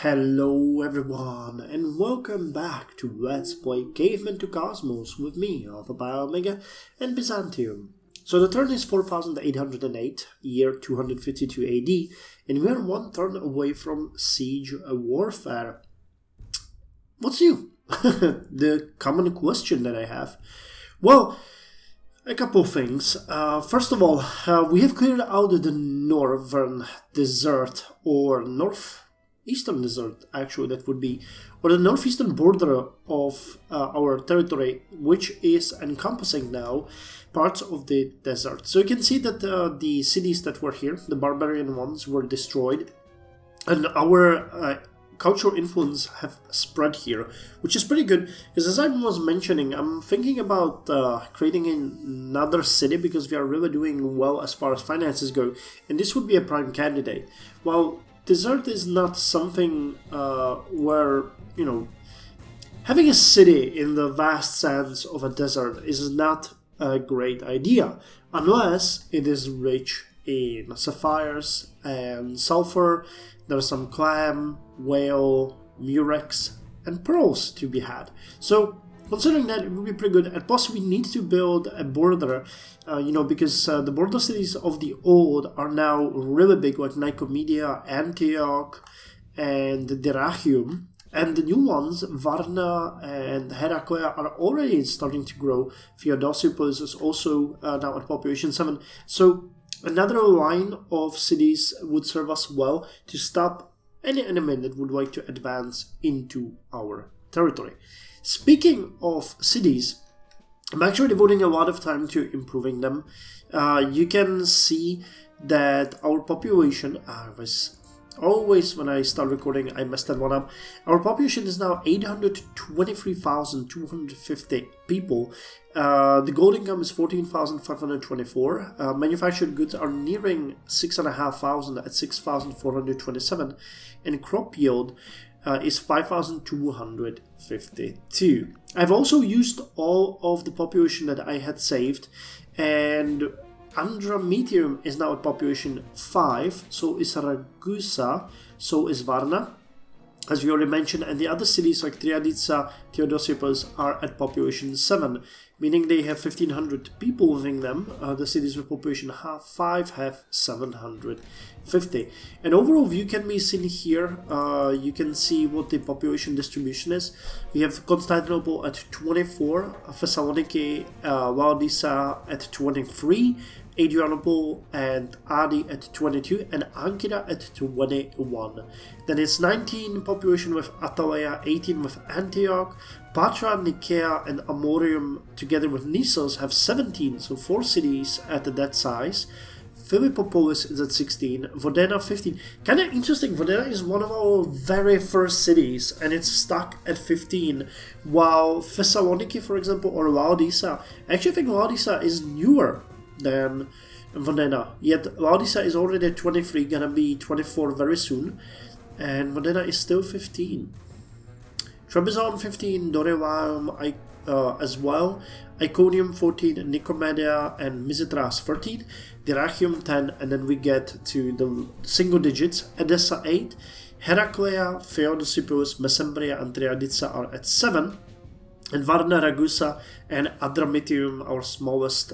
Hello everyone, and welcome back to Let's Play Caveman to Cosmos with me, Alpha Pi Omega, and Byzantium. So the turn is 4808, year 252 AD, and we are one turn away from siege warfare. What's new? The common question that I have. Well, a couple of things. First of all, we have cleared out the northern desert, or northeastern desert, actually, that would be, or the northeastern border of our territory, which is encompassing now parts of the desert. So you can see that the cities that were here, the barbarian ones, were destroyed, and our cultural influence have spread here, which is pretty good, because as I was mentioning, I'm thinking about creating another city, because we are really doing well as far as finances go, and this would be a prime candidate. Well, desert is not something where, you know, having a city in the vast sands of a desert is not a great idea, unless it is rich in sapphires and sulfur. There's some clam, whale, murex, and pearls to be had. So, considering that, it would be pretty good. And plus, we need to build a border, because the border cities of the old are now really big, like Nicomedia, Antioch, and Dyrrhachium. And the new ones, Varna and Heraclea, are already starting to grow. Theodosipolis is also now at population 7. So, another line of cities would serve us well to stop any enemy that would like to advance into our territory. Speaking of cities, I'm actually devoting a lot of time to improving them. You can see that our population, always when I start recording I messed that one up. Our population is now 823,250 people. The gold income is 14,524. Manufactured goods are nearing 6,500 at 6,427, and crop yield is 5,252. I've also used all of the population that I had saved, and Andromitium is now at population 5, so is Ragusa, so is Varna, as we already mentioned, and the other cities like Triaditsa, Theodosipolis are at population 7, meaning they have 1,500 people within them. The cities with population 5 have 750. An overall view can be seen here. You can see what the population distribution is. We have Constantinople at 24, Thessaloniki, Laodicea at 23, Adrianople and Adi at 22, and Ankara at 21. Then it's 19 population with Atalaya, 18 with Antioch, Patra, Nicaea, and Amorium together with Nisos have 17, so 4 cities at that size. Philippopolis is at 16, Vodena 15. Kind of interesting, Vodena is one of our very first cities, and it's stuck at 15, while Thessaloniki, for example, or Laodicea, I actually think Laodicea is newer than Vodena, yet Laodicea is already at 23, gonna be 24 very soon, and Vodena is still 15. Trebizond 15, Dorilaum as well, Iconium 14, Nicomedia and Misitras 13, Dyrrhachium 10, and then we get to the single digits. Edessa 8, Heraclea, Theodosipolis, Mesembria, and Triaditsa are at 7, and Varna, Ragusa, and Adramitium, our smallest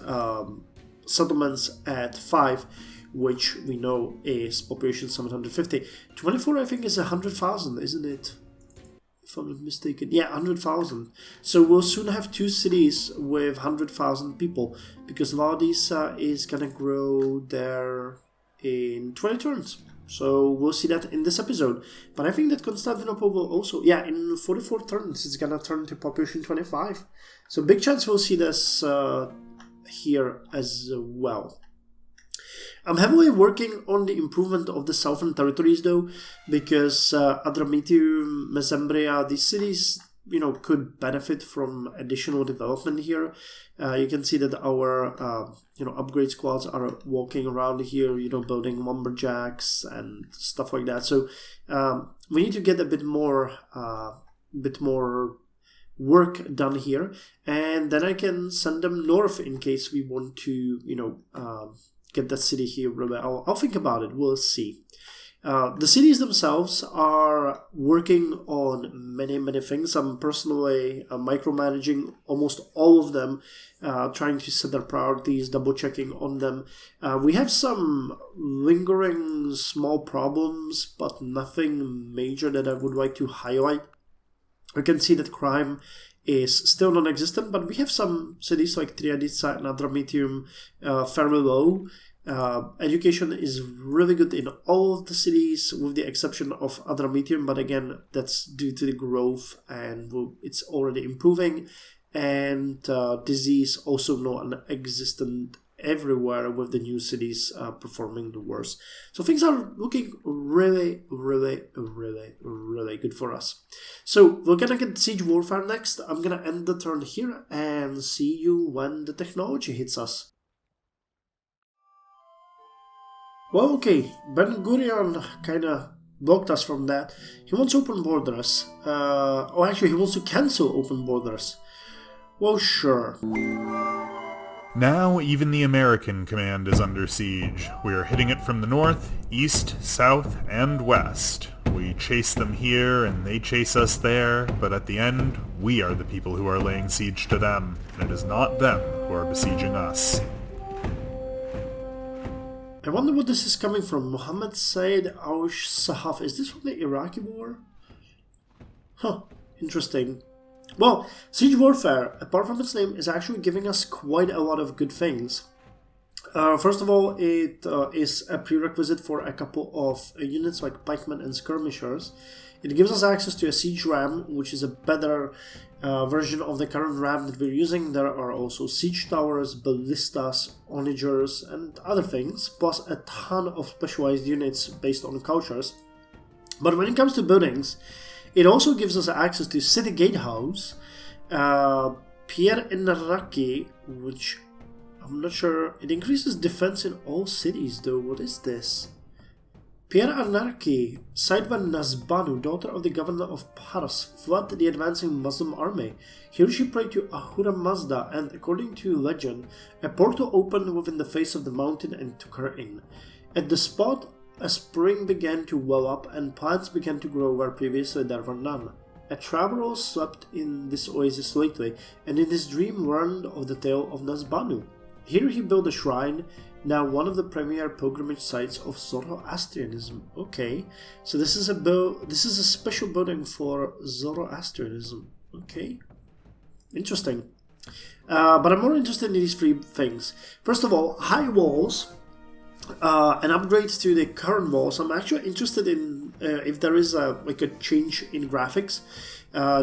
settlements, at 5, which we know is population 750. 24, I think, is 100,000, isn't it? If I'm not mistaken. Yeah, 100,000. So we'll soon have 2 cities with 100,000 people, because Laodicea is gonna grow there in 20 turns. So we'll see that in this episode. But I think that Constantinople will also, in 44 turns, it's gonna turn to population 25. So big chance we'll see this here as well. I'm heavily working on the improvement of the southern territories, though, because Adramitium, Mesembria, these cities, could benefit from additional development here. You can see that our, upgrade squads are walking around here, building lumberjacks and stuff like that. So we need to get a bit more work done here, and then I can send them north in case we want to, get that city here. I'll think about it. We'll see. The cities themselves are working on many things. I'm personally micromanaging almost all of them, trying to set their priorities, double checking on them. We have some lingering small problems, but nothing major that I would like to highlight. We can see that crime is still non-existent, but we have some cities like Triadica and Adramitium fairly low. Education is really good in all of the cities with the exception of Adramitium, but again, that's due to the growth and it's already improving. And disease also non-existent everywhere, with the new cities performing the worst. So things are looking really good for us. So we're gonna get Siege Warfare next. I'm gonna end the turn here and see you when the technology hits us. Well, okay, Ben Gurion kinda blocked us from that. He wants open borders. Actually, he wants to cancel open borders. Well, sure. Now even the American command is under siege. We are hitting it from the north, east, south, and west. We chase them here and they chase us there, but at the end, we are the people who are laying siege to them, and it is not them who are besieging us. I wonder what this is coming from. Mohammed Said al-Sahaf. Is this from the Iraqi war? Huh, interesting. Well, Siege Warfare, apart from its name, is actually giving us quite a lot of good things. First of all, it is a prerequisite for a couple of units like pikemen and skirmishers. It gives us access to a siege ram, which is a better version of the current ram that we're using. There are also siege towers, ballistas, onagers, and other things, plus a ton of specialized units based on cultures. But when it comes to buildings, it also gives us access to City Gatehouse, Pierre Enaraki, which I'm not sure. It increases defense in all cities, though. What is this? Pierre Anarki, Saidva Nazbanu, daughter of the governor of Paras, fled the advancing Muslim army. Here she prayed to Ahura Mazda, and according to legend, a portal opened within the face of the mountain and took her in. At the spot, a spring began to well up, and plants began to grow where previously there were none. A traveler slept in this oasis lately, and in his dream learned of the tale of Nazbanu. Here he built a shrine, now one of the premier pilgrimage sites of Zoroastrianism. Okay, so this is a special building for Zoroastrianism. Okay, interesting. But I'm more interested in these three things. First of all, high walls. An upgrade to the current walls. I'm actually interested in if there is a change in graphics.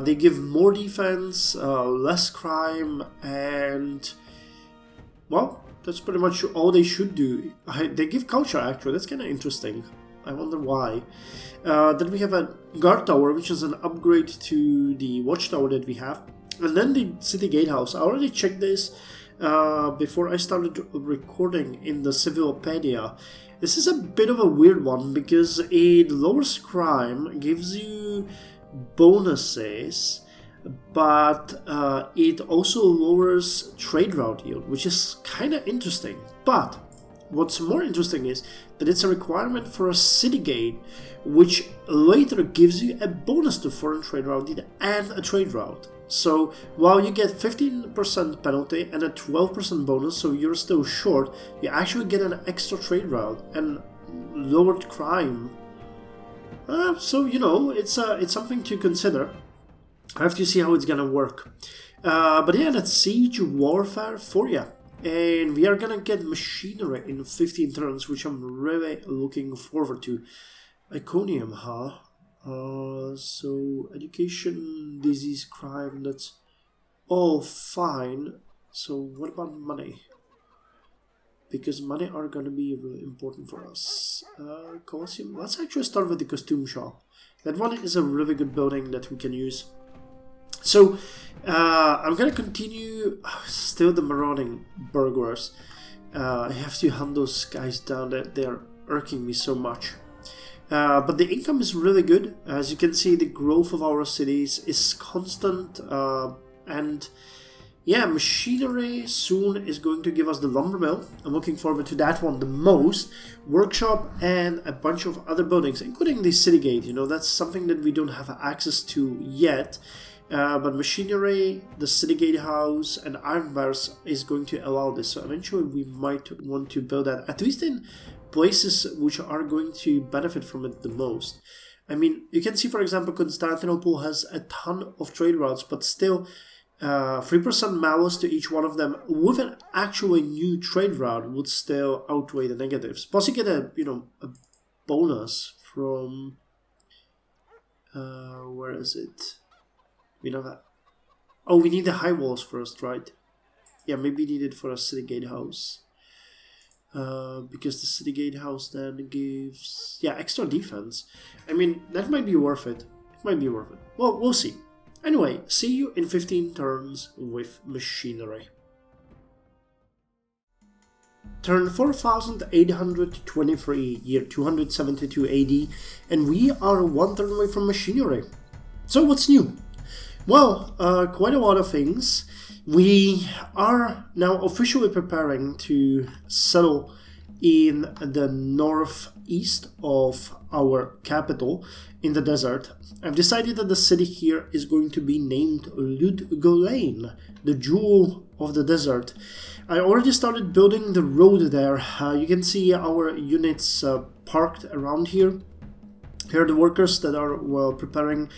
They give more defense, less crime, and well, that's pretty much all they should do. They give culture, actually. That's kind of interesting. I wonder why. Then we have a guard tower, which is an upgrade to the watchtower that we have. And then the city gatehouse. I already checked this before I started recording in the Civilopedia. This is a bit of a weird one because it lowers crime, gives you bonuses, but it also lowers trade route yield, which is kind of interesting. But what's more interesting is that it's a requirement for a city gate, which later gives you a bonus to foreign trade route yield and a trade route. So while you get 15% penalty and a 12% bonus, so you're still short, you actually get an extra trade route and lowered crime. So you know, it's something to consider. I have to see how it's gonna work. But yeah, that's Siege Warfare for you. And we are gonna get machinery in 15 turns, which I'm really looking forward to. Iconium, huh? So education, disease, crime, that's all fine. So what about money? Because money are gonna be really important for us. Colosseum, let's actually start with the costume shop. That one is a really good building that we can use. So, I'm gonna continue still the marauding burglars. I have to hunt those guys down, that they're irking me so much. But the income is really good. As you can see, the growth of our cities is constant, and yeah, machinery soon is going to give us the lumber mill. I'm looking forward to that one the most. Workshop and a bunch of other buildings, including the city gate. You know, that's something that we don't have access to yet. But machinery, the city gatehouse, and iron bars is going to allow this. So eventually we might want to build that, at least in places which are going to benefit from it the most. I mean, you can see, for example, Constantinople has a ton of trade routes, but still 3% malus to each one of them with an actually new trade route would still outweigh the negatives. Plus you get a, you know, a bonus from, where is it? We don't have... Oh, we need the high walls first, right? Yeah, maybe need it for a city gatehouse. Because the city gatehouse then gives... Yeah, extra defense. I mean, that might be worth it. It might be worth it. Well, we'll see. Anyway, see you in 15 turns with machinery. Turn 4823, year 272 AD, and we are one turn away from machinery. So what's new? Well, quite a lot of things. We are now officially preparing to settle in the northeast of our capital in the desert. I've decided that the city here is going to be named Ludgolain, the jewel of the desert. I already started building the road there. You can see our units parked around here. Here are the workers that are preparing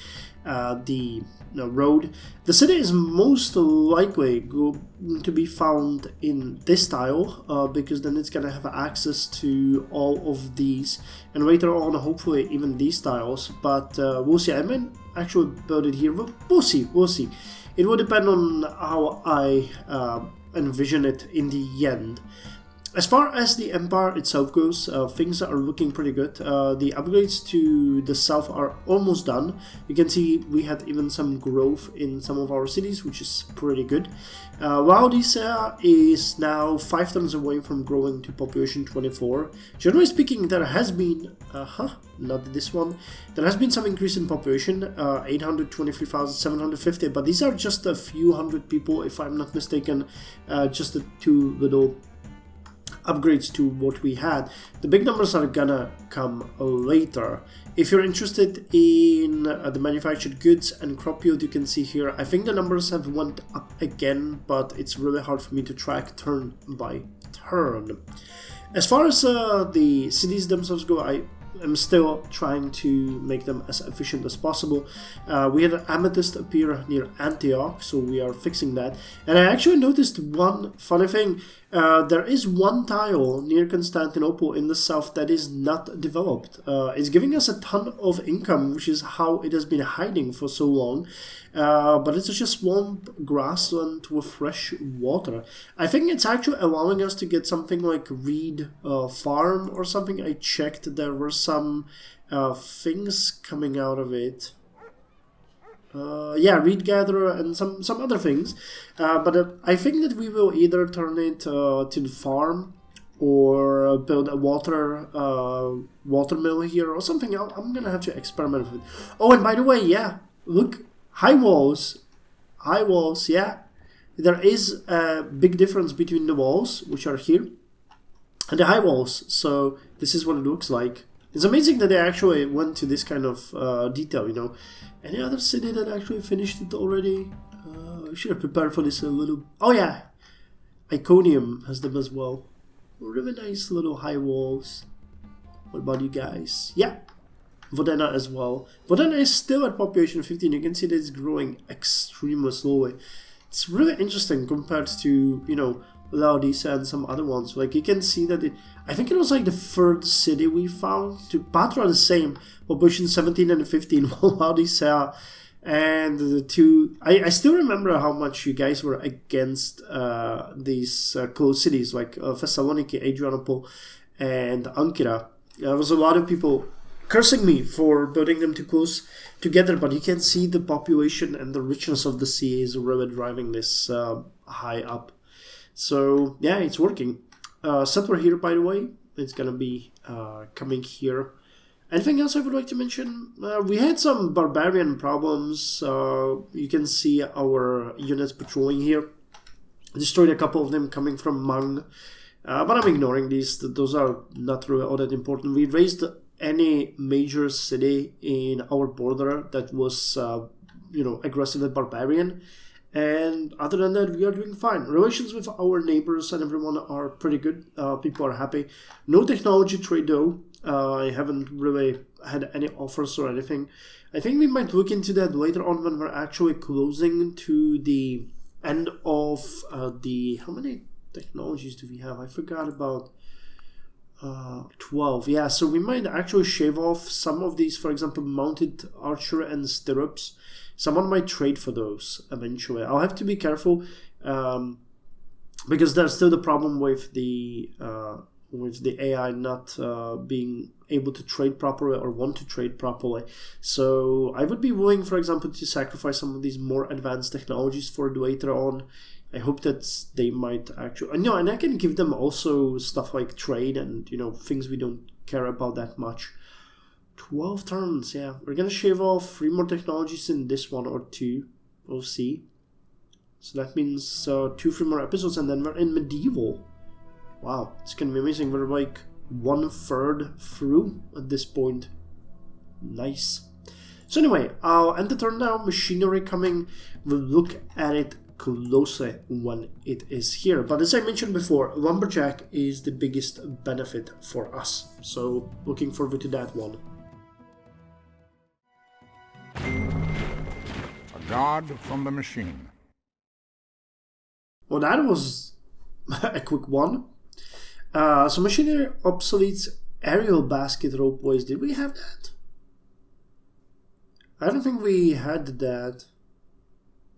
the road. The city is most likely going to be found in this tile because then it's gonna have access to all of these, and later on hopefully even these tiles, but we'll see. I might actually build it here, but we'll see. It will depend on how I envision it in the end. As far as the empire itself goes, things are looking pretty good. The upgrades to the south are almost done. You can see we had even some growth in some of our cities, which is pretty good. Laodicea is now 5 turns away from growing to population 24. Generally speaking, there has been, not this one, there has been some increase in population, 823,750, but these are just a few hundred people, if I'm not mistaken, just the 2 little upgrades to what we had. The big numbers are gonna come later. If you're interested in the manufactured goods and crop yield, you can see here, I think the numbers have went up again, but it's really hard for me to track turn by turn. As far as the cities themselves go, I am still trying to make them as efficient as possible. We had an amethyst appear near Antioch, so we are fixing that. And I actually noticed one funny thing. There is one tile near Constantinople in the south that is not developed. It's giving us a ton of income, which is how it has been hiding for so long. But it's just swamp grassland with fresh water. I think it's actually allowing us to get something like Reed Farm or something. I checked, there were some things coming out of it. Yeah, Reed Gatherer and some other things. But I think that we will either turn it to the farm or build a water mill here or something else. I'm gonna have to experiment with it. Oh, and by the way, yeah, look, high walls, yeah. There is a big difference between the walls, which are here, and the high walls. So this is what it looks like. It's amazing that they actually went to this kind of detail, you know. Any other city that actually finished it already? I should have prepared for this a little... Oh yeah! Iconium has them as well. Really nice little high walls. What about you guys? Yeah! Vodena as well. Vodena is still at population 15. You can see that it's growing extremely slowly. It's really interesting compared to, you know, Laodicea and some other ones. Like, you can see that I think it was like the 3rd city we found. To Patra the same, population 17 and 15, while Laodicea and the 2... I still remember how much you guys were against these close cities like Thessaloniki, Adrianople, and Ankyra. There was a lot of people cursing me for building them too close together, but you can see the population and the richness of the sea is really driving this high up. So yeah, it's working. Settler here, by the way, it's gonna be coming here. Anything else I would like to mention? We had some barbarian problems. You can see our units patrolling here. Destroyed a couple of them coming from Mang. But I'm ignoring these. Those are not really all that important. We raised any major city in our border that was, aggressively barbarian. And other than that, we are doing fine. Relations with our neighbors and everyone are pretty good. People are happy. No technology trade though. I haven't really had any offers or anything. I think we might look into that later on when we're actually closing to the end of how many technologies do we have? I forgot about 12. Yeah, so we might actually shave off some of these, for example, mounted archer and stirrups. Someone might trade for those eventually. I'll have to be careful because there's still the problem with the AI not being able to trade properly or want to trade properly. So I would be willing, for example, to sacrifice some of these more advanced technologies for later on. I hope that they might actually... No, and I can give them also stuff like trade and, things we don't care about that much. 12 turns, yeah. We're going to shave off 3 more technologies in this one or 2. We'll see. So that means 2-3 more episodes and then we're in medieval. Wow, it's going to be amazing. We're like 1/3 through at this point. Nice. So anyway, I'll end the turn now. Machinery coming. We'll look at it closely when it is here. But as I mentioned before, Lumberjack is the biggest benefit for us. So looking forward to that one. A god from the machine. Well, that was a quick one. So machinery obsoletes aerial basket ropeways. Did we have that? I don't think we had that.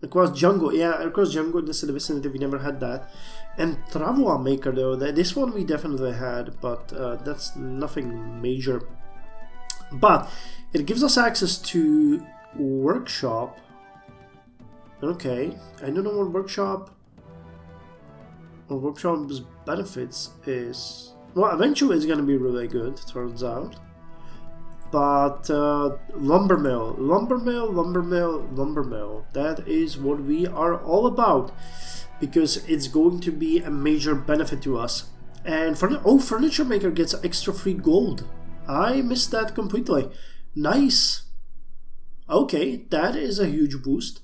Across jungle, yeah, across jungle in the vicinity we never had that. And Travois Maker though, this one we definitely had, but that's nothing major. But it gives us access to workshop. Okay, I don't know what workshop's benefits is. Well, eventually it's gonna be really good, turns out. But lumber mill, that is what we are all about, because it's going to be a major benefit to us. And furniture maker gets extra free gold. I missed that completely. Nice. Okay, that is a huge boost.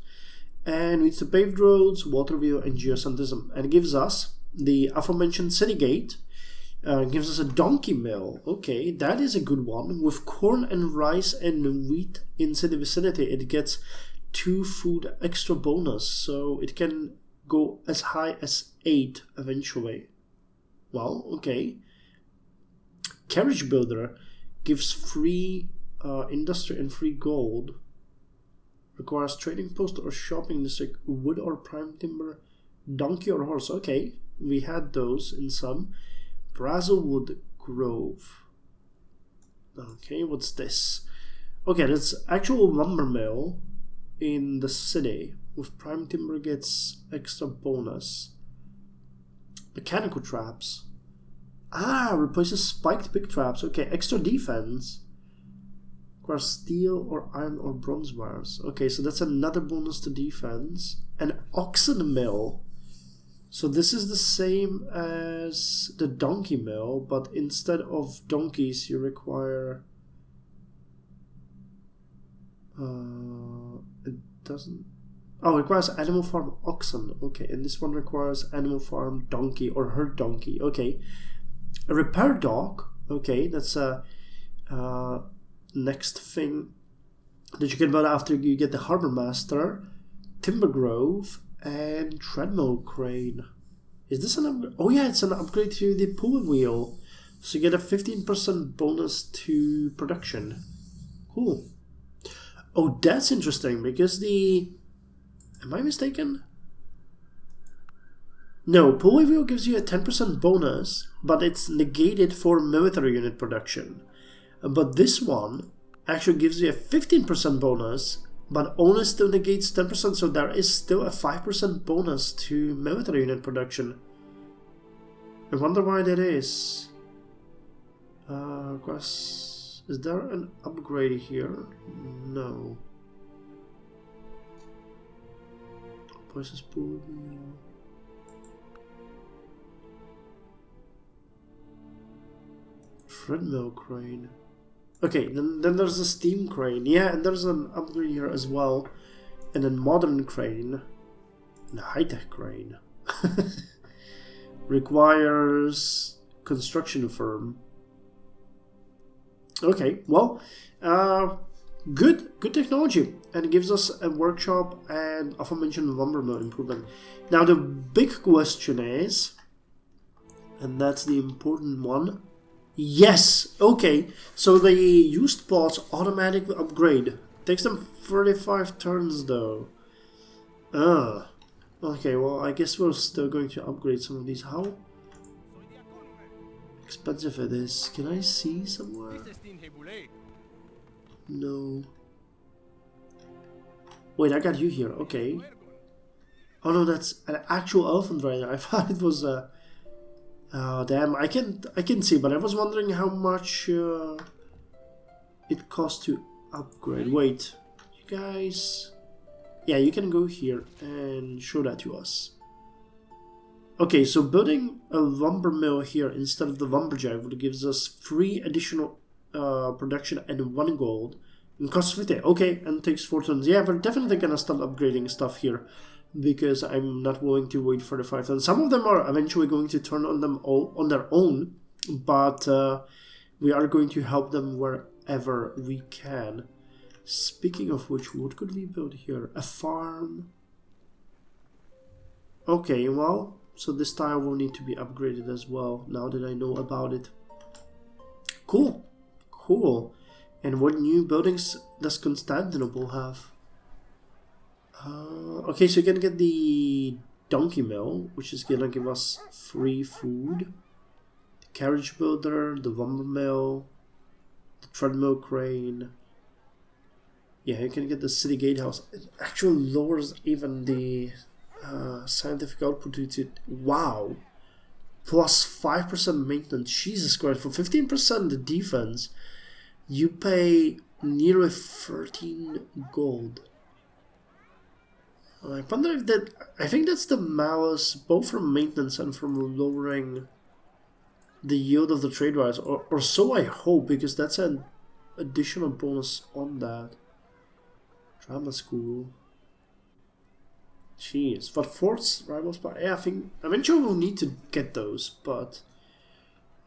And it's the paved roads, water wheel, and geosynthesis, and it gives us the aforementioned city gate. Gives us a donkey mill. Okay, that is a good one. With corn and rice and wheat in city vicinity, it gets 2 food extra bonus, so it can go as high as 8 eventually. Well, okay. Carriage builder gives free industry and free gold. Requires trading post or shopping district, wood or prime timber, donkey or horse. Okay, we had those in some. Brazelwood Grove. Okay, what's this? Okay, that's actual lumber mill in the city. With prime timber gets extra bonus. Mechanical traps. Replaces spiked pick traps. Okay, extra defense. Requires steel or iron or bronze wires. Okay, so that's another bonus to defense. An oxen mill. So this is the same as the donkey mill, but instead of donkeys you require... it doesn't... Oh, it requires animal farm oxen. Okay, and this one requires animal farm donkey or herd donkey. Okay. A repair dog. Okay, that's a next thing that you can build after you get the harbor master. Timber grove. And treadmill crane. Is this an upgrade? Oh yeah, it's an upgrade to the pull wheel. So you get a 15% bonus to production. Cool. Oh, that's interesting because the... Am I mistaken? No, pull wheel gives you a 10% bonus, but it's negated for military unit production. But this one actually gives you a 15% bonus, but only still negates 10%, so there is still a 5% bonus to military unit production. I wonder why that is. Is there an upgrade here? No. Places pool. Treadmill crane. Okay, then there's a steam crane. Yeah, and there's an upgrade here as well. And a modern crane. And a high-tech crane. Requires construction firm. Okay, well, good technology, and it gives us a workshop and aforementioned lumber mill improvement. Now the big question is, and that's the important one. Yes, okay. So the used parts automatic upgrade. Takes them 35 turns though. Okay, well I guess we're still going to upgrade some of these. How expensive it is. Can I see somewhere? No. Wait, I got you here. Okay. Oh no, that's an actual elephant rider. I thought it was a. Oh damn! I can see, but I was wondering how much it costs to upgrade. Wait, you guys. Yeah, you can go here and show that to us. Okay, so building a lumber mill here instead of the lumberjack gives us 3 additional production and 1 gold. And costs 50. Okay, and takes 4 turns. Yeah, we're definitely gonna start upgrading stuff here because I'm not willing to wait for the 5 turns. Some of them are eventually going to turn on them all on their own, but we are going to help them wherever we can. Speaking of which, what could we build here? A farm. Okay, well, so this tile will need to be upgraded as well, now that I know about it. Cool, cool. And what new buildings does Constantinople have? Okay, so you can get the donkey mill, which is gonna give us free food. The carriage builder, the lumber mill, the treadmill crane. Yeah, you can get the city gatehouse. It actually lowers even the scientific output to, wow, plus 5% maintenance. Jesus Christ, for 15% defense, you pay nearly 13 gold. I wonder if that, I think that's the malice, both from maintenance and from lowering the yield of the trade rights, or so I hope, because that's an additional bonus on that. Drama school. Jeez, but forts, rivals, but yeah, I think eventually we'll need to get those, but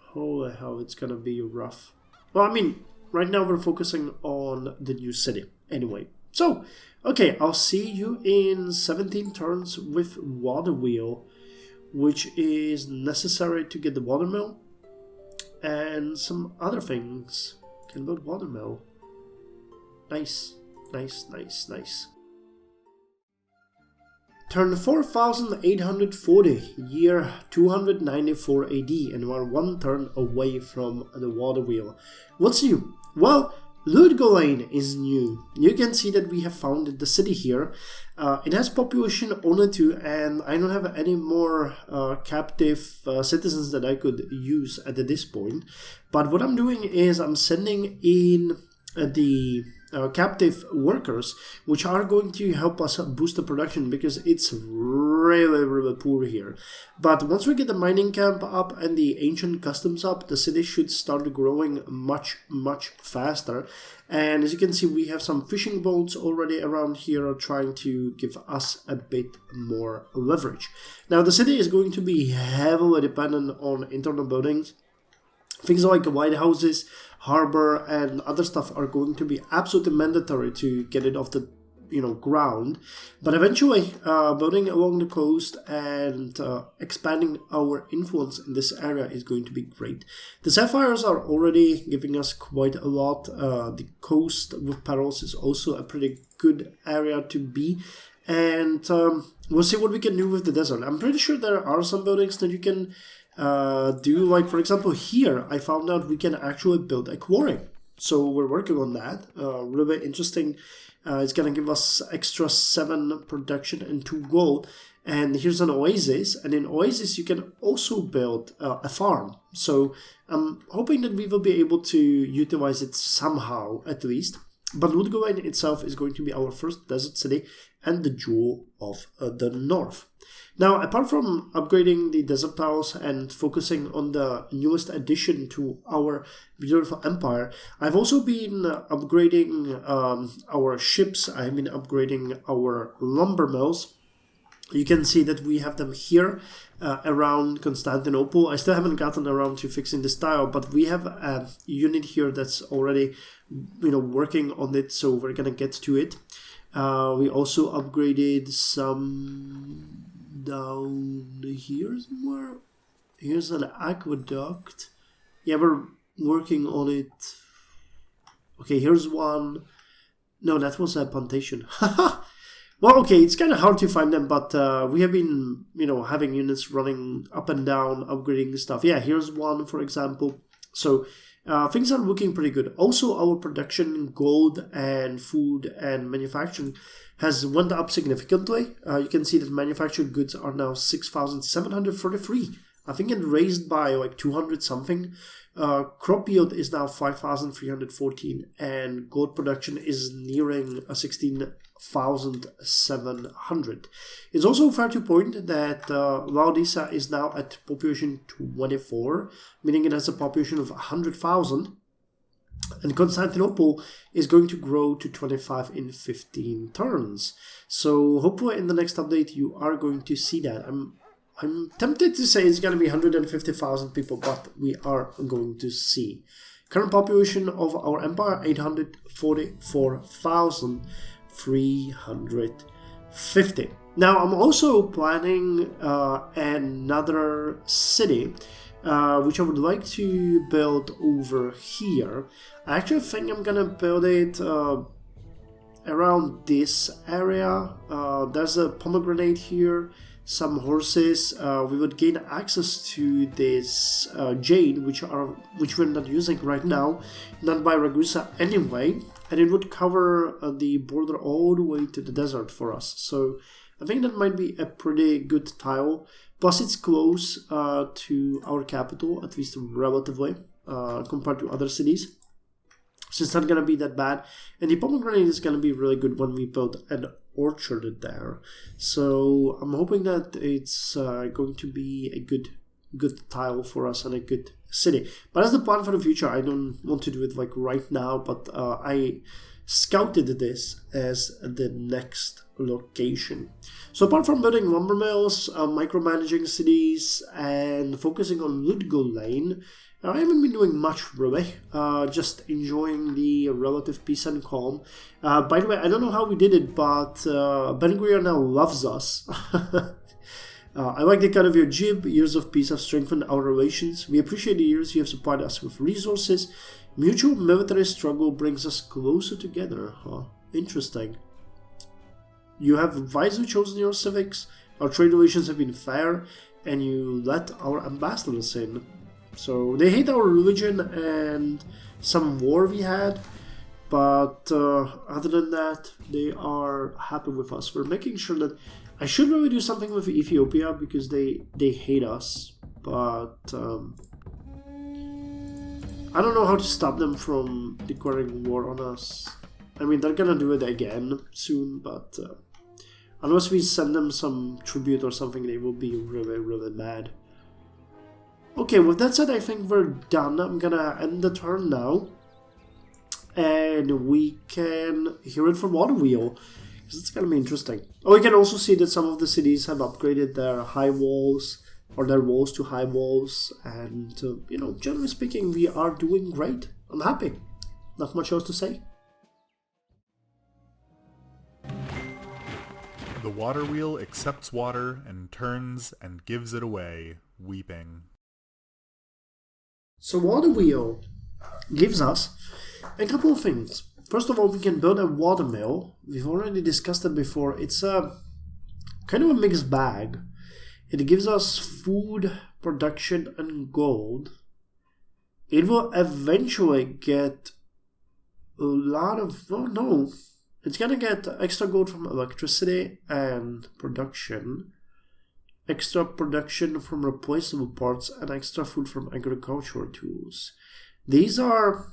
holy hell, it's gonna be rough. Well, I mean, right now we're focusing on the new city anyway. So, okay, I'll see you in 17 turns with water wheel, which is necessary to get the watermill and some other things. Can build watermill. Nice. Nice, nice, nice. Turn 4840, year 294 AD, and we're 1 turn away from the water wheel. What's new? Well, Ludgolain is new. You can see that we have founded the city here. It has population only 2, and I don't have any more captive citizens that I could use at this point. But what I'm doing is I'm sending in the captive workers, which are going to help us boost the production because it's really poor here. But once we get the mining camp up and the ancient customs up, the city should start growing much faster. And as you can see, we have some fishing boats already around here trying to give us a bit more leverage. Now the city is going to be heavily dependent on internal buildings. Things like white houses, harbor, and other stuff are going to be absolutely mandatory to get it off the ground. But eventually, building along the coast and expanding our influence in this area is going to be great. The sapphires are already giving us quite a lot. The coast with perils is also a pretty good area to be. And we'll see what we can do with the desert. I'm pretty sure there are some buildings that you can do, like for example here I found out we can actually build a quarry, so we're working on that. Really interesting. It's gonna give us extra 7 production and 2 gold. And here's an oasis, and in oasis you can also build a farm, so I'm hoping that we will be able to utilize it somehow at least. But Ludgowain itself is going to be our first desert city and the jewel of the north. Now, apart from upgrading the desert tiles and focusing on the newest addition to our beautiful empire, I've also been upgrading our ships. I've been upgrading our lumber mills. You can see that we have them here around Constantinople. I still haven't gotten around to fixing this tile, but we have a unit here that's already, working on it, so we're gonna get to it. We also upgraded some down here somewhere. Here's an aqueduct. Yeah, we're working on it. Okay, here's one. No, that was a plantation. Well, okay, it's kind of hard to find them, but we have been, having units running up and down, upgrading stuff. Yeah, here's one, for example. So things are looking pretty good. Also, our production, gold and food and manufacturing has went up significantly. You can see that manufactured goods are now 6,743. I think it raised by like 200 something. Crop yield is now 5,314, and gold production is nearing 16,700. It's also fair to point that Laodicea is now at population 24, meaning it has a population of 100,000. And Constantinople is going to grow to 25 in 15 turns. So hopefully in the next update you are going to see that. I'm tempted to say it's going to be 150,000 people, but we are going to see. Current population of our empire, 844,350. Now, I'm also planning another city, which I would like to build over here. I actually think I'm going to build it around this area. There's a pomegranate here. Some horses. We would gain access to this jade, which we're not using right now, not by Ragusa anyway, and it would cover the border all the way to the desert for us. So I think that might be a pretty good tile. Plus, it's close to our capital, at least relatively, compared to other cities. So it's not gonna be that bad, and the pomegranate is gonna be really good when we build an orchard there. So I'm hoping that it's going to be a good tile for us and a good city. But as the plan for the future, I don't want to do it like right now, but I scouted this as the next location. So apart from building lumber mills, micromanaging cities, and focusing on Ludgowain, I haven't been doing much really, just enjoying the relative peace and calm. By the way, I don't know how we did it, but Ben Gurion now loves us. I like the cut of your jib. Years of peace have strengthened our relations. We appreciate the years you have supplied us with resources. Mutual military struggle brings us closer together. Interesting. You have wisely chosen your civics. Our trade relations have been fair, and you let our ambassadors in. So they hate our religion and some war we had, but other than that, they are happy with us. We're making sure that I should really do something with Ethiopia because they hate us, but I don't know how to stop them from declaring war on us. I mean, they're gonna do it again soon, but unless we send them some tribute or something, they will be really, really mad. Okay, with that said, I think we're done. I'm gonna end the turn now, and we can hear it from Waterwheel, because it's gonna be interesting. Oh, we can also see that some of the cities have upgraded their high walls, or their walls to high walls, and, generally speaking, we are doing great. I'm happy. Not much else to say. The water wheel accepts water and turns and gives it away, weeping. So water wheel gives us a couple of things. First of all, we can build a water mill. We've already discussed it before. It's a kind of a mixed bag. It gives us food, production, and gold. It will eventually get a lot of... Oh, no. It's gonna get extra gold from electricity and production, extra production from replaceable parts, and extra food from agricultural tools. These are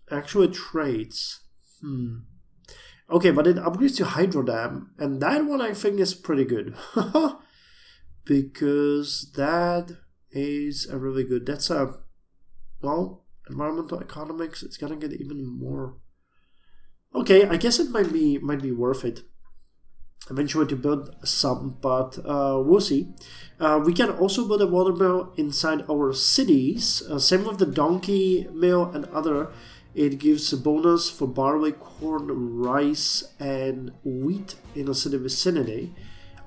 actually traits. Okay, but it upgrades to Hydro Dam, and that one I think is pretty good. Because that is a really good. That's a, well, environmental economics. It's gonna get even more. Okay, I guess it might be worth it eventually to build some, but we'll see. We can also build a water mill inside our cities. Same with the donkey mill and other. It gives a bonus for barley, corn, rice, and wheat in a city vicinity.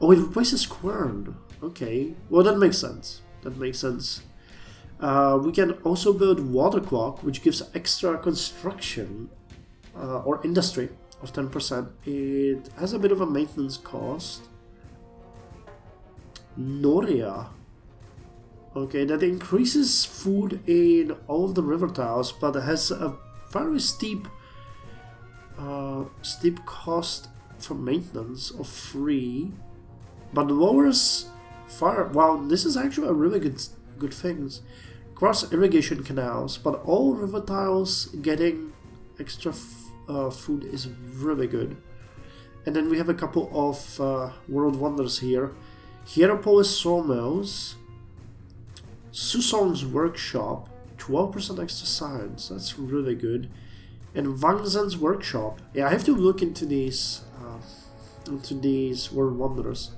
Oh, it replaces corn. Okay, well that makes sense. That makes sense. We can also build water clock, which gives extra construction or industry of 10%. It has a bit of a maintenance cost. Noria. Okay, that increases food in all of the river tiles, but it has a very steep cost for maintenance of 3, but lowers fire. Wow, this is actually a really good thing. Cross irrigation canals, but all river tiles getting extra food is really good. And then we have a couple of world wonders here. Hieropolis sawmills, Susong's workshop, 12% extra science. That's really good. And Wang Zhen's workshop. Yeah, I have to look into these world wonders.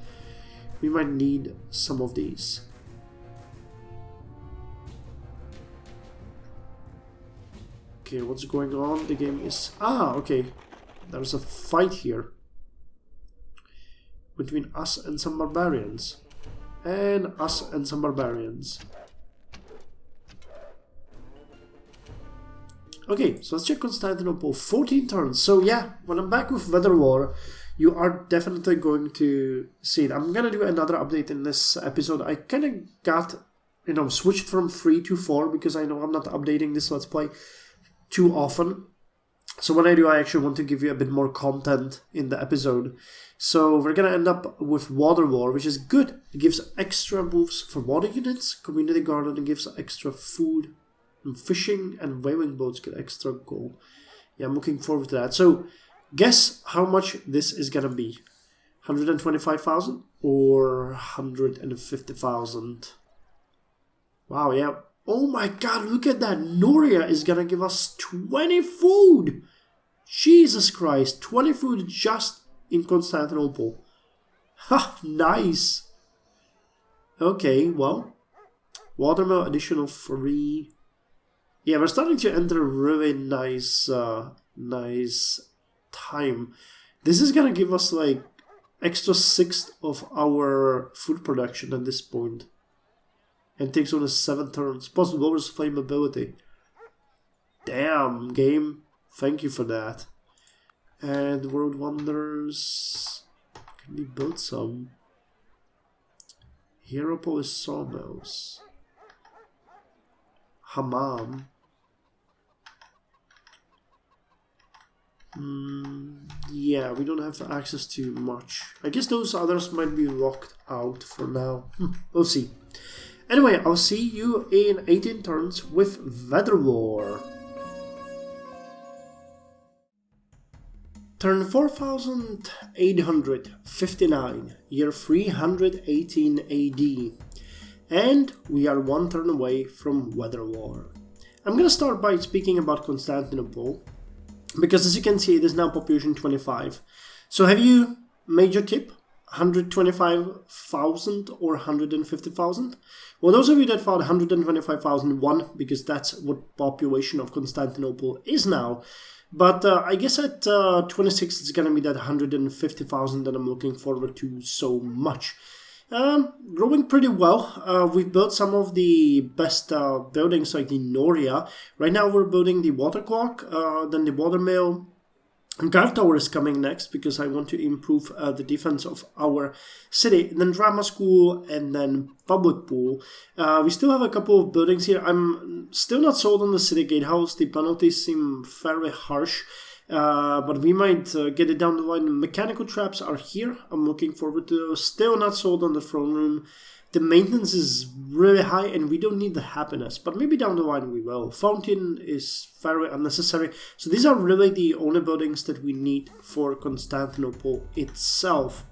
We might need some of these. Okay, what's going on? The game is... okay. There's a fight here between us and some barbarians. And us and some barbarians. Okay, so let's check Constantinople. 14 turns. So yeah, when I'm back with Weather War, you are definitely going to see it. I'm gonna do another update in this episode. I kind of got, switched from 3 to 4 because I know I'm not updating this Let's Play too often. So when I do, I actually want to give you a bit more content in the episode. So we're gonna end up with Water War, which is good. It gives extra moves for water units. Community Garden gives extra food. And fishing and whaling boats get extra gold. Yeah, I'm looking forward to that. So guess how much this is gonna be. 125,000 or 150,000? Wow, yeah. Oh my god, look at that. Noria is gonna give us 20 food. Jesus Christ, 20 food just in Constantinople. Ha, nice. Okay, well. Watermill additional 3. Yeah, we're starting to enter a really nice time. This is gonna give us like extra 6th of our food production at this point. And takes only 7 turns. Plus lowers flammability. Damn, game. Thank you for that. And World Wonders. Can we build some? Hieropolis sawmills. Hammam. Yeah, we don't have access to much. I guess those others might be locked out for now. We'll see. Anyway, I'll see you in 18 turns with Weather War. Turn 4859, year 318 AD. And we are 1 turn away from Weather War. I'm gonna start by speaking about Constantinople, because as you can see, it is now population 25. So have you made your tip? 125,000 or 150,000? Well, those of you that thought 125,000 won, because that's what population of Constantinople is now. But I guess at 26 it's gonna be that 150,000 that I'm looking forward to so much. Growing pretty well. We've built some of the best buildings like the Noria. Right now we're building the water clock, then the water mill. And guard tower is coming next because I want to improve the defense of our city. And then drama school and then public pool. We still have a couple of buildings here. I'm still not sold on the city gatehouse. The penalties seem fairly harsh. But we might get it down the line. Mechanical traps are here. I'm looking forward to those. Still not sold on the throne room. the maintenance is really high and we don't need the happiness, but maybe down the line we will. Fountain is very unnecessary. So these are really the only buildings that we need for Constantinople itself.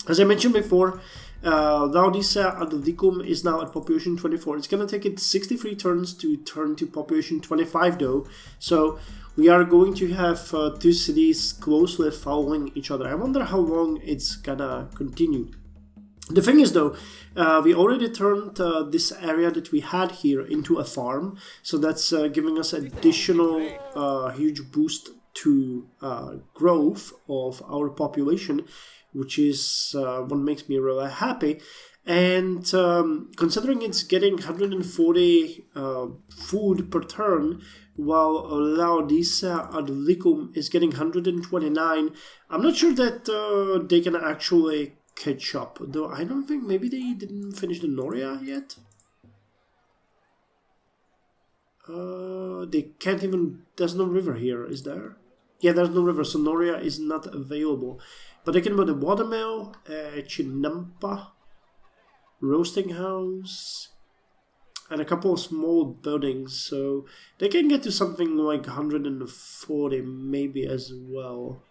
As I mentioned before, Laodicea Adulicum is now at population 24. It's going to take it 63 turns to turn to population 25 though. So we are going to have two cities closely following each other. I wonder how long it's gonna continue. The thing is though, we already turned this area that we had here into a farm. So that's giving us additional huge boost to growth of our population, which is what makes me really happy. And considering it's getting 140 food per turn, while Laodicea Adulicum is getting 129, I'm not sure that they can actually catch up. Though I don't think, maybe they didn't finish the Noria yet? They can't even, there's no river here, is there? Yeah, there's no river, so Noria is not available. But they can build a watermill, Chinampa, roasting house, and a couple of small buildings, so they can get to something like 140 maybe as well.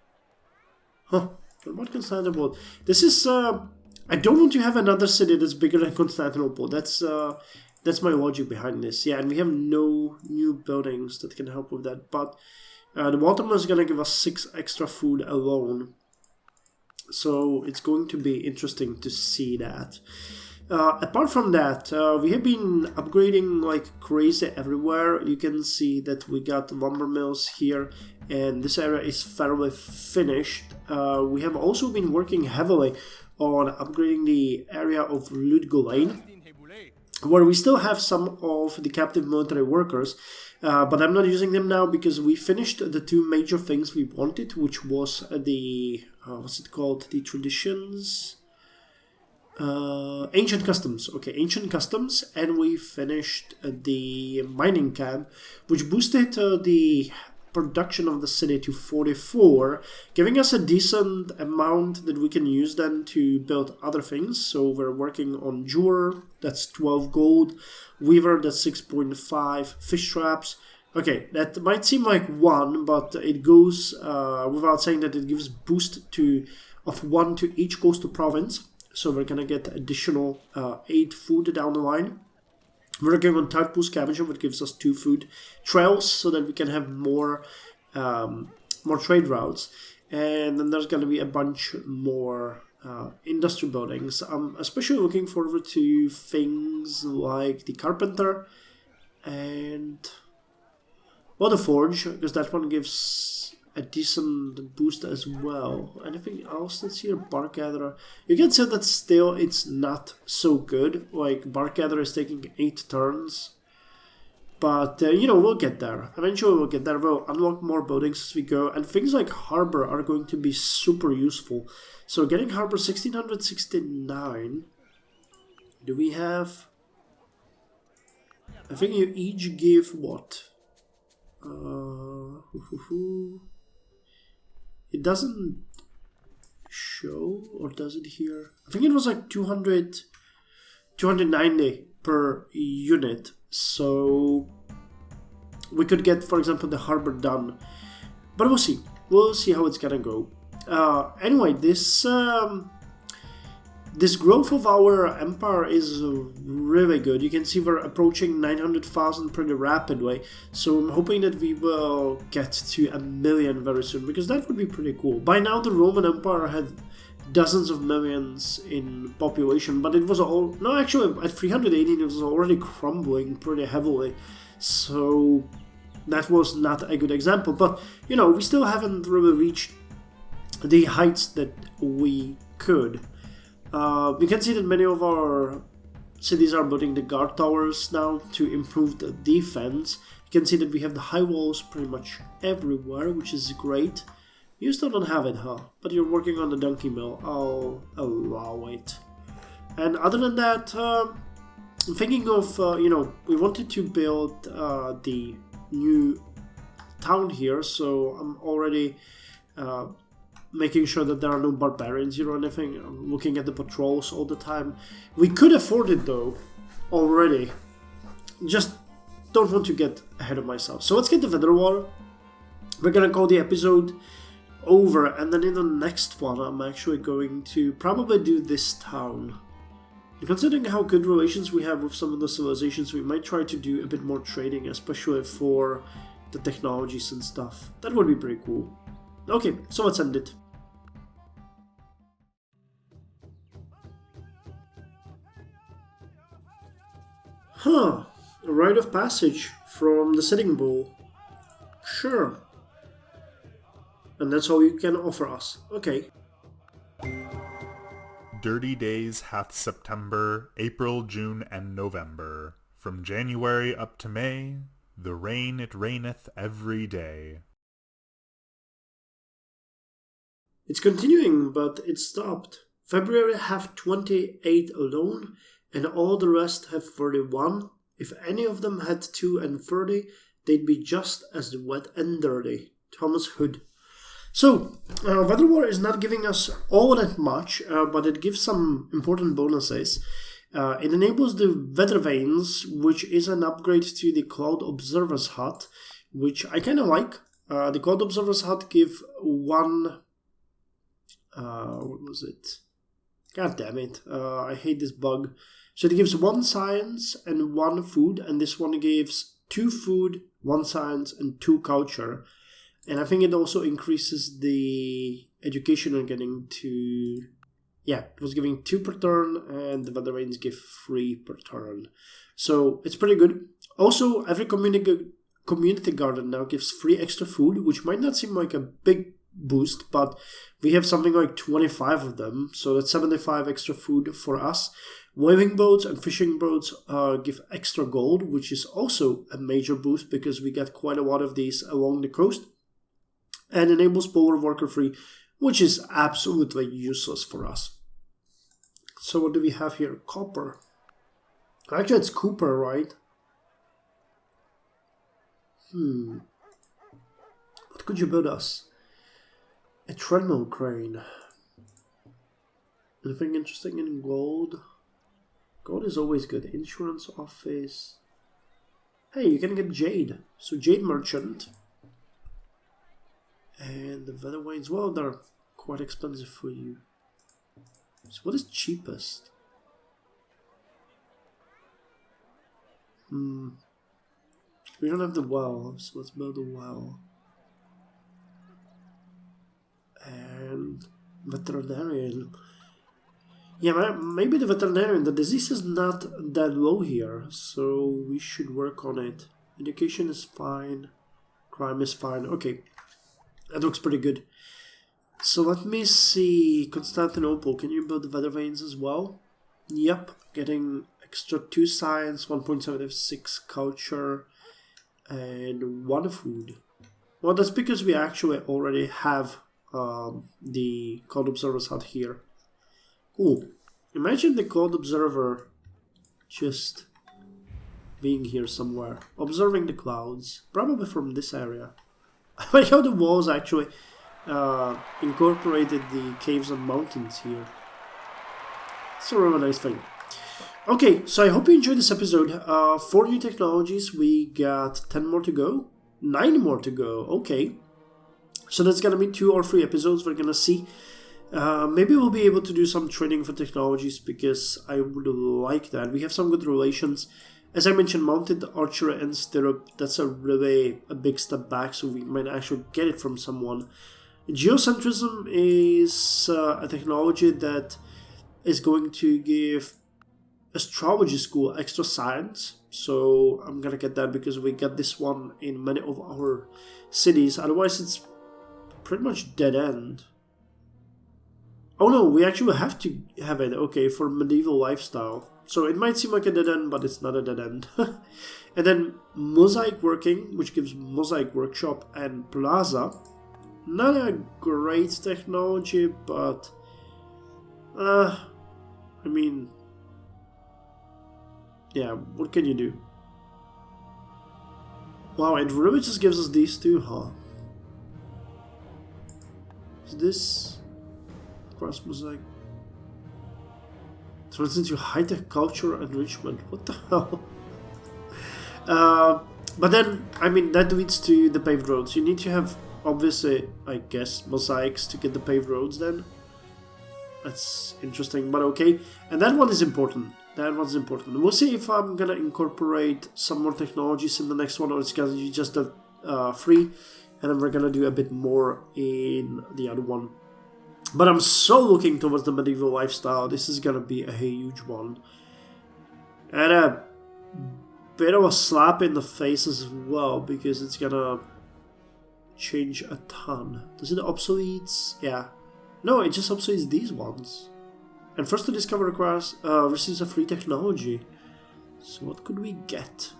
Huh, what Constantinople? This is, I don't want to have another city that's bigger than Constantinople. That's my logic behind this. Yeah, and we have no new buildings that can help with that, but the watermill is gonna give us 6 extra food alone. So it's going to be interesting to see that. Apart from that, we have been upgrading like crazy everywhere. You can see that we got lumber mills here, and this area is fairly finished. We have also been working heavily on upgrading the area of Ludgolain, where we still have some of the captive military workers, but I'm not using them now because we finished the 2 major things we wanted, which was the, what's it called, the traditions? Ancient customs. Okay, ancient customs, and we finished the mining camp, which boosted the production of the city to 44, giving us a decent amount that we can use then to build other things. So we're working on Jewer, that's 12 gold, Weaver, that's 6.5, fish traps. Okay, that might seem like 1, but it goes without saying that it gives boost of 1 to each coastal province. So we're gonna get additional 8 food down the line. We're working on Tadpool Scavenger, which gives us 2 food trails, so that we can have more trade routes. And then there's gonna be a bunch more industry buildings. I'm especially looking forward to things like the Carpenter and the Forge, because that one gives a decent boost as well. Anything else that's here? Bark Gatherer. You can say that still it's not so good. Like, Bark Gatherer is taking 8 turns. But, you know, we'll get there. Eventually we'll get there. We'll unlock more buildings as we go. And things like Harbor are going to be super useful. So getting Harbor 1669. Do we have... I think you each give what? It doesn't show, or does it here? I think it was like 290 per unit. So we could get, for example, the harbor done. But we'll see. We'll see how it's gonna go. Anyway, this growth of our empire is really good. You can see we're approaching 900,000 pretty rapidly. So I'm hoping that we will get to 1 million very soon, because that would be pretty cool. By now the Roman Empire had dozens of millions in population, but it was all... No, actually at 318 it was already crumbling pretty heavily. So that was not a good example. But, you know, we still haven't really reached the heights that we could. We can see that many of our cities are building the guard towers now to improve the defense. You can see that we have the high walls pretty much everywhere, which is great. You still don't have it, huh? But you're working on the donkey mill. I'll allow it. And other than that, I'm thinking of, you know, we wanted to build the new town here, so I'm already making sure that there are no barbarians here or anything. I'm looking at the patrols all the time. We could afford it though, already. Just don't want to get ahead of myself. So let's get the weather war. We're gonna call the episode over, and then in the next one I'm actually going to probably do this town. And considering how good relations we have with some of the civilizations, we might try to do a bit more trading, especially for the technologies and stuff. That would be pretty cool. Okay, so let's end it. Huh, a rite of passage from the Sitting Bull. Sure. And that's all you can offer us. Okay. Dirty days hath September, April, June, and November. From January up to May, the rain it raineth every day. It's continuing, but it stopped. February have 28 alone, and all the rest have 31. If any of them had 2 and 30, they'd be just as wet and dirty. Thomas Hood. So, Weather War is not giving us all that much, but it gives some important bonuses. It enables the Weather Vanes, which is an upgrade to the Cloud Observer's Hut, which I kind of like. The Cloud Observer's Hut give one... what was it? God damn it. I hate this bug. So it gives 1 science and 1 food, and this one gives 2 food, 1 science, and 2 culture. And I think it also increases the education you're getting to... Yeah, it was giving 2 per turn, and the Weather Vanes give 3 per turn. So it's pretty good. Also, every community garden now gives 3 extra food, which might not seem like a big boost, but we have something like 25 of them, so that's 75 extra food for us. Whaling boats and fishing boats give extra gold, which is also a major boost because we get quite a lot of these along the coast. And enables polar worker free, which is absolutely useless for us. So what do we have here? Copper. Actually, it's Cooper, right? What could you build us? A treadmill crane. Anything interesting in gold? Gold is always good. Insurance office. Hey, you can get jade. So jade merchant. And the Weather Vanes, well, they're quite expensive for you. So what is cheapest? We don't have the well, so let's build a well. And veterinarian. Yeah, maybe the veterinarian. The disease is not that low here, so we should work on it. Education is fine. Crime is fine. Okay. That looks pretty good. So let me see. Constantinople. Can you build the Weather Vanes as well? Yep. Getting extra 2 science, 1.76 culture, and 1 food. Well, that's because we actually already have the Cloud Observer's Hut here. Cool. Imagine the Cloud Observer just being here somewhere. Observing the clouds. Probably from this area. I like how the walls actually incorporated the caves and mountains here. It's a really nice thing. Okay, so I hope you enjoyed this episode. 4 new technologies. We got 10 more to go. 9 more to go. Okay. So that's going to be 2 or 3 episodes. We're going to see. Maybe we'll be able to do some training for technologies because I would like that. We have some good relations. As I mentioned, mounted archery and stirrup, that's a really a big step back, so we might actually get it from someone. Geocentrism is a technology that is going to give astrology school extra science, so I'm gonna get that because we get this one in many of our cities. Otherwise it's pretty much dead end. Oh no, we actually have to have it, okay, for medieval lifestyle. So it might seem like a dead end, but it's not a dead end. And then mosaic working, which gives mosaic workshop and plaza. Not a great technology, but I mean, yeah, what can you do? Wow, it really just gives us these 2, huh? Is this cross mosaic? Turns into high-tech culture enrichment. What the hell? But then, I mean, that leads to the paved roads. You need to have, obviously, I guess, mosaics to get the paved roads then. That's interesting, but okay. And that one is important. That one's important. We'll see if I'm gonna incorporate some more technologies in the next one, or it's gonna be just a free, and then we're gonna do a bit more in the other one. But I'm so looking towards the medieval lifestyle. This is gonna be a huge one. And a bit of a slap in the face as well, because it's gonna change a ton. Does it obsolete? Yeah. No, it just obsoletes these ones. And first to discover requires receives a free technology. So what could we get?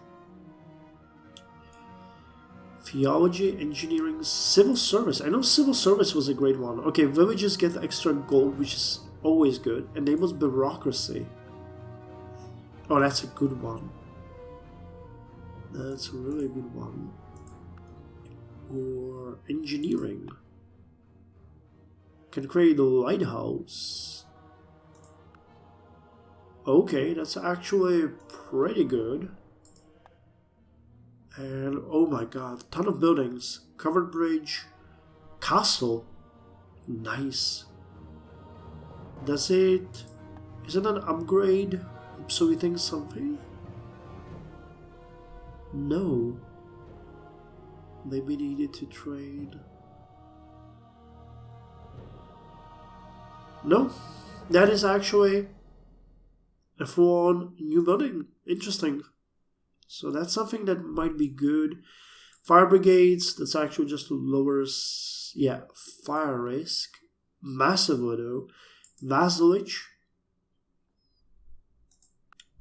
Theology, engineering, civil service. I know civil service was a great one. Okay, villages get extra gold, which is always good. Enables bureaucracy. Oh, that's a good one. That's a really good one. Or engineering. Can create a lighthouse. Okay, that's actually pretty good. And oh my god, ton of buildings. Covered bridge. Castle. Nice. Does it... Is it an upgrade? Obsoleting something? No. Maybe needed to trade. No. That is actually a full-on new building. Interesting. So that's something that might be good. Fire brigades, that's actually just lowers, yeah, fire risk. Massively though. Vassalage.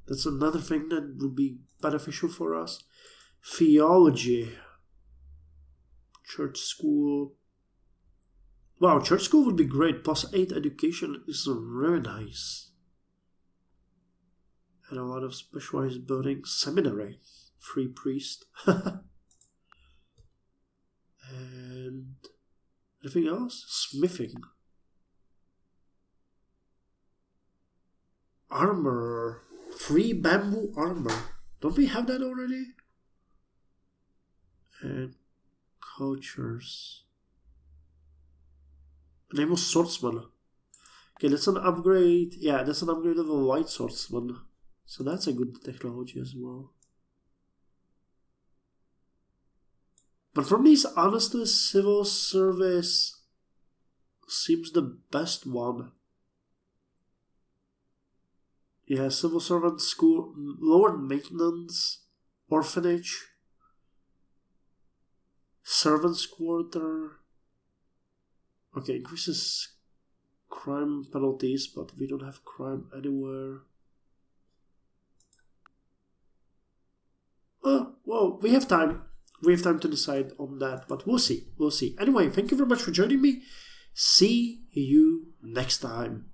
That's another thing that would be beneficial for us. Theology. Church school. Wow, church school would be great. +8 education is really nice. And a lot of specialized buildings. Seminary. Free priest. And anything else? Smithing. Armor. Free bamboo armor. Don't we have that already? And cultures. Name was swordsman. Okay, that's an upgrade. Yeah, that's an upgrade of a white swordsman. So that's a good technology as well. But from these, honestly, civil service seems the best one. Yeah, civil servant school, lower maintenance, orphanage, servants' quarter. Okay, increases crime penalties, but we don't have crime anywhere. Oh, well, we have time. We have time to decide on that, but we'll see. We'll see. Anyway, thank you very much for joining me. See you next time.